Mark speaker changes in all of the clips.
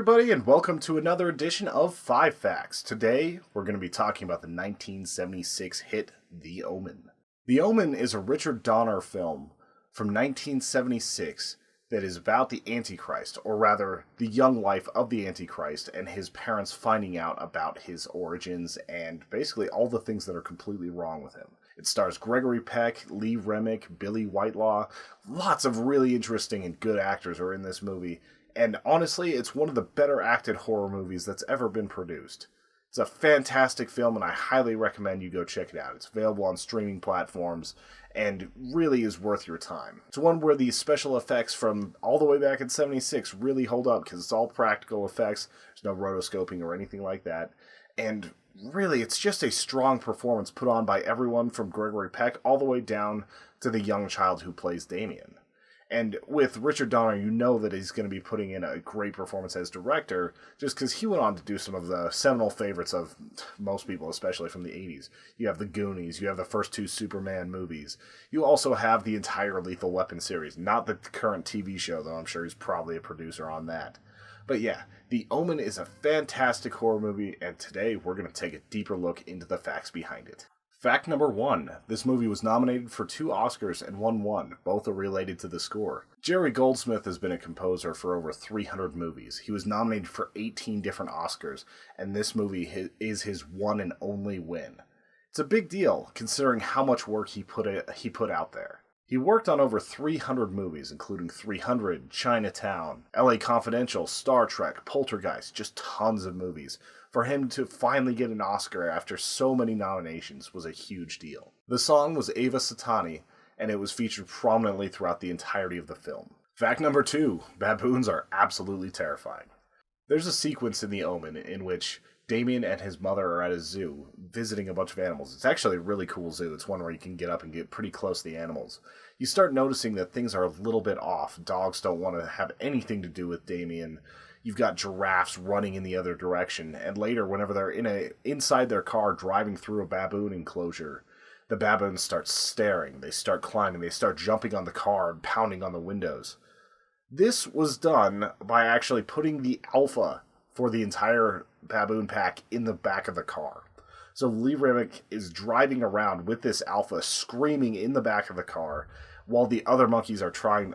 Speaker 1: everybody, and welcome to another edition of 5 Facts. Today, we're going to be talking about the 1976 hit, The Omen. The Omen is a Richard Donner film from 1976 that is about the Antichrist, or rather, the young life of the Antichrist and his parents finding out about his origins and basically all the things that are completely wrong with him. It stars Gregory Peck, Lee Remick, Billy Whitelaw. Lots of really interesting and good actors are in this movie. And honestly, it's one of the better acted horror movies that's ever been produced. It's a fantastic film, and I highly recommend you go check it out. It's available on streaming platforms, and really is worth your time. It's one where the special effects from all the way back in '76 really hold up, because it's all practical effects. There's no rotoscoping or anything like that. And really, it's just a strong performance put on by everyone from Gregory Peck all the way down to the young child who plays Damien. And with Richard Donner, you know that he's going to be putting in a great performance as director, just because he went on to do some of the seminal favorites of most people, especially from the 80s. You have The Goonies, you have the first two Superman movies. You also have the entire Lethal Weapon series, not the current TV show, though I'm sure he's probably a producer on that. But yeah, The Omen is a fantastic horror movie, and today we're going to take a deeper look into the facts behind it. Fact number 1. This movie was nominated for 2 Oscars and won 1. Both are related to the score. Jerry Goldsmith has been a composer for over 300 movies. He was nominated for 18 different Oscars, and this movie is his one and only win. It's a big deal, considering how much work he put out there. He worked on over 300 movies, including 300, Chinatown, LA Confidential, Star Trek, Poltergeist, just tons of movies. For him to finally get an Oscar after so many nominations was a huge deal. The song was Ava Satani, and it was featured prominently throughout the entirety of the film. Fact number 2, baboons are absolutely terrifying. There's a sequence in The Omen in which Damien and his mother are at a zoo, visiting a bunch of animals. It's actually a really cool zoo. It's one where you can get up and get pretty close to the animals. You start noticing that things are a little bit off. Dogs don't want to have anything to do with Damien. You've got giraffes running in the other direction, and later, whenever they're inside their car driving through a baboon enclosure, the baboons start staring, they start climbing, they start jumping on the car and pounding on the windows. This was done by actually putting the alpha for the entire baboon pack in the back of the car. So Lee Remick is driving around with this alpha screaming in the back of the car, while the other baboons, are trying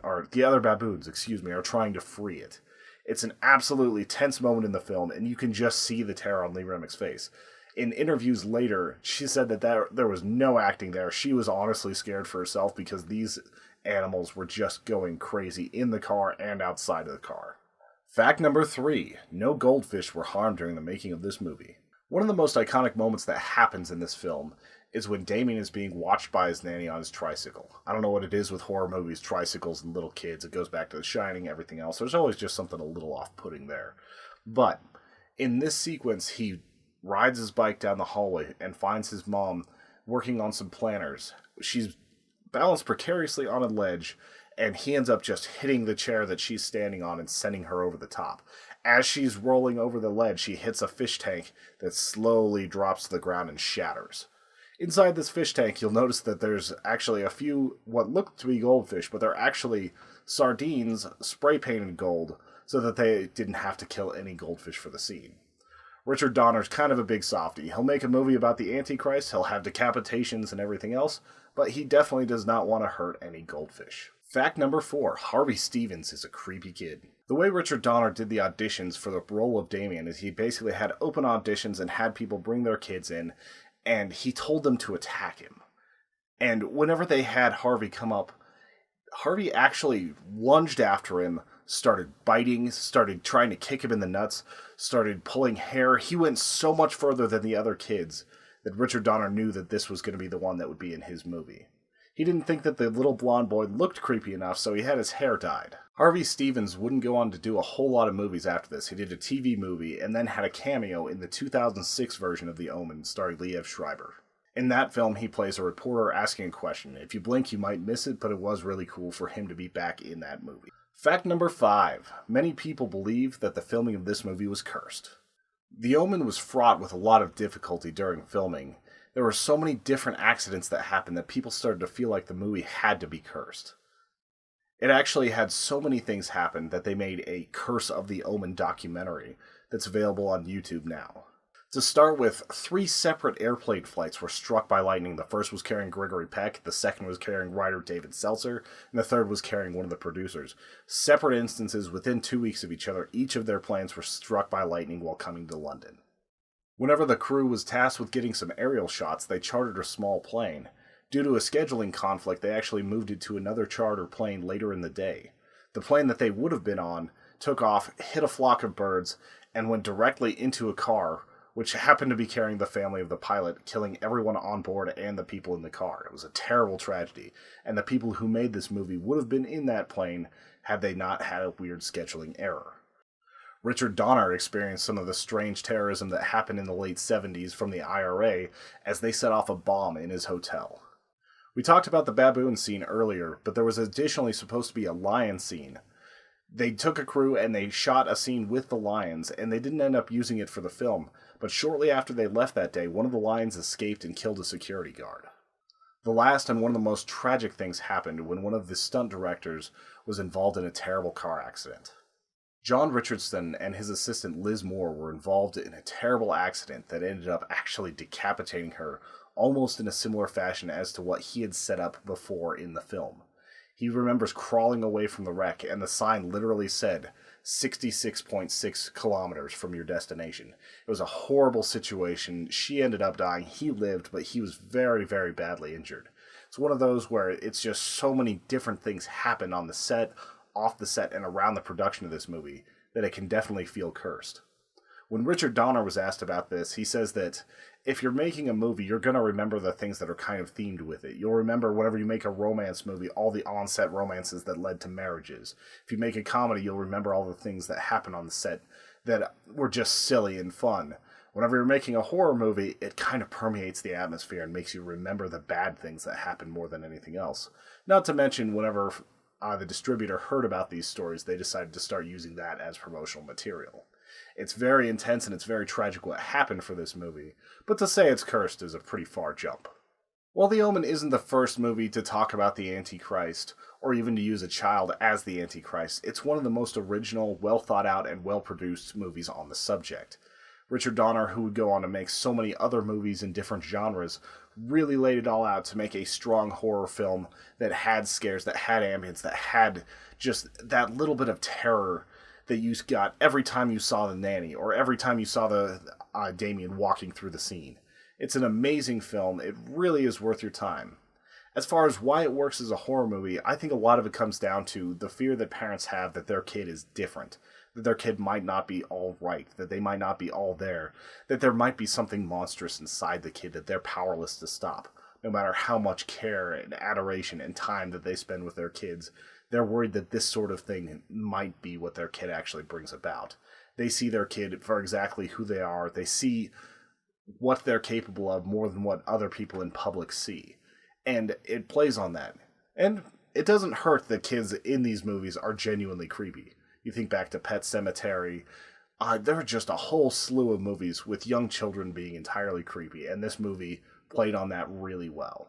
Speaker 1: to free it. It's an absolutely tense moment in the film, and you can just see the terror on Lee Remick's face. In interviews later, she said that there was no acting there. She was honestly scared for herself because these animals were just going crazy in the car and outside of the car. Fact number 3. No goldfish were harmed during the making of this movie. One of the most iconic moments that happens in this film is when Damien is being watched by his nanny on his tricycle. I don't know what it is with horror movies, tricycles, and little kids. It goes back to The Shining, everything else. There's always just something a little off-putting there. But in this sequence, he rides his bike down the hallway and finds his mom working on some planners. She's balanced precariously on a ledge, and he ends up just hitting the chair that she's standing on and sending her over the top. As she's rolling over the ledge, she hits a fish tank that slowly drops to the ground and shatters. Inside this fish tank, you'll notice that there's actually a few what look to be goldfish, but they're actually sardines spray-painted gold so that they didn't have to kill any goldfish for the scene. Richard Donner's kind of a big softie. He'll make a movie about the Antichrist, he'll have decapitations and everything else, but he definitely does not want to hurt any goldfish. Fact number 4. Harvey Stevens is a creepy kid. The way Richard Donner did the auditions for the role of Damien is he basically had open auditions and had people bring their kids in, and he told them to attack him. And whenever they had Harvey come up, Harvey actually lunged after him, started biting, started trying to kick him in the nuts, started pulling hair. He went so much further than the other kids that Richard Donner knew that this was going to be the one that would be in his movie. He didn't think that the little blonde boy looked creepy enough, so he had his hair dyed. Harvey Stevens wouldn't go on to do a whole lot of movies after this. He did a TV movie and then had a cameo in the 2006 version of The Omen starring Liev Schreiber. In that film, he plays a reporter asking a question. If you blink, you might miss it, but it was really cool for him to be back in that movie. Fact number 5. Many people believe that the filming of this movie was cursed. The Omen was fraught with a lot of difficulty during filming. There were so many different accidents that happened that people started to feel like the movie had to be cursed. It actually had so many things happen that they made a Curse of the Omen documentary that's available on YouTube now. To start with, 3 separate airplane flights were struck by lightning. The first was carrying Gregory Peck, the second was carrying writer David Seltzer, and the third was carrying one of the producers. Separate instances within 2 weeks of each other, each of their planes were struck by lightning while coming to London. Whenever the crew was tasked with getting some aerial shots, they chartered a small plane. Due to a scheduling conflict, they actually moved it to another charter plane later in the day. The plane that they would have been on took off, hit a flock of birds, and went directly into a car, which happened to be carrying the family of the pilot, killing everyone on board and the people in the car. It was a terrible tragedy, and the people who made this movie would have been in that plane had they not had a weird scheduling error. Richard Donner experienced some of the strange terrorism that happened in the late 70s from the IRA as they set off a bomb in his hotel. We talked about the baboon scene earlier, but there was additionally supposed to be a lion scene. They took a crew and they shot a scene with the lions, and they didn't end up using it for the film, but shortly after they left that day, one of the lions escaped and killed a security guard. The last and one of the most tragic things happened when one of the stunt directors was involved in a terrible car accident. John Richardson and his assistant Liz Moore were involved in a terrible accident that ended up actually decapitating her, almost in a similar fashion as to what he had set up before in the film. He remembers crawling away from the wreck, and the sign literally said 66.6 kilometers from your destination. It was a horrible situation. She ended up dying. He lived, but he was very, very badly injured. It's one of those where it's just so many different things happen on the set, off the set, and around the production of this movie that it can definitely feel cursed. When Richard Donner was asked about this, he says that if you're making a movie, you're going to remember the things that are kind of themed with it. You'll remember whenever you make a romance movie, all the on-set romances that led to marriages. If you make a comedy, you'll remember all the things that happen on the set that were just silly and fun. Whenever you're making a horror movie, it kind of permeates the atmosphere and makes you remember the bad things that happen more than anything else. Not to mention, whenever the distributor heard about these stories, they decided to start using that as promotional material. It's very intense and it's very tragic what happened for this movie, but to say it's cursed is a pretty far jump. While The Omen isn't the first movie to talk about the Antichrist, or even to use a child as the Antichrist, it's one of the most original, well thought out, and well produced movies on the subject. Richard Donner, who would go on to make so many other movies in different genres, really laid it all out to make a strong horror film that had scares, that had ambience, that had just that little bit of terror that you got every time you saw the nanny, or every time you saw the Damien walking through the scene. It's an amazing film. It really is worth your time. As far as why it works as a horror movie, I think a lot of it comes down to the fear that parents have that their kid is different, that their kid might not be all right, that they might not be all there, that there might be something monstrous inside the kid that they're powerless to stop. No matter how much care and adoration and time that they spend with their kids, they're worried that this sort of thing might be what their kid actually brings about. They see their kid for exactly who they are. They see what they're capable of more than what other people in public see. And it plays on that. And it doesn't hurt that kids in these movies are genuinely creepy. You think back to Pet Sematary. There are just a whole slew of movies with young children being entirely creepy, and this movie played on that really well.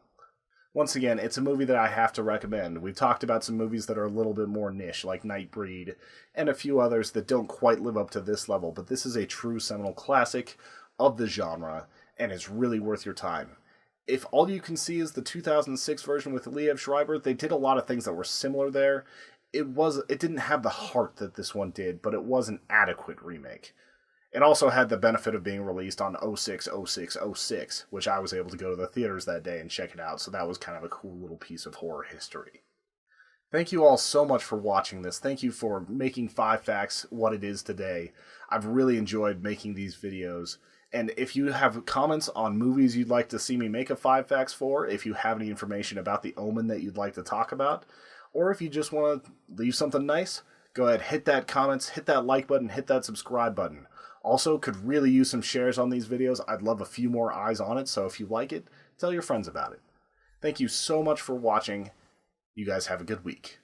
Speaker 1: Once again, it's a movie that I have to recommend. We've talked about some movies that are a little bit more niche, like Nightbreed, and a few others that don't quite live up to this level, but this is a true seminal classic of the genre, and it's really worth your time. If all you can see is the 2006 version with Liev Schreiber, they did a lot of things that were similar there. It didn't have the heart that this one did, but it was an adequate remake. It also had the benefit of being released on 06/06/06, which I was able to go to the theaters that day and check it out, so that was kind of a cool little piece of horror history. Thank you all so much for watching this. Thank you for making 5 Facts what it is today. I've really enjoyed making these videos. And if you have comments on movies you'd like to see me make a 5 Facts for, if you have any information about The Omen that you'd like to talk about, or if you just want to leave something nice, go ahead, hit that comments, hit that like button, hit that subscribe button. Also, could really use some shares on these videos. I'd love a few more eyes on it, so if you like it, tell your friends about it. Thank you so much for watching. You guys have a good week.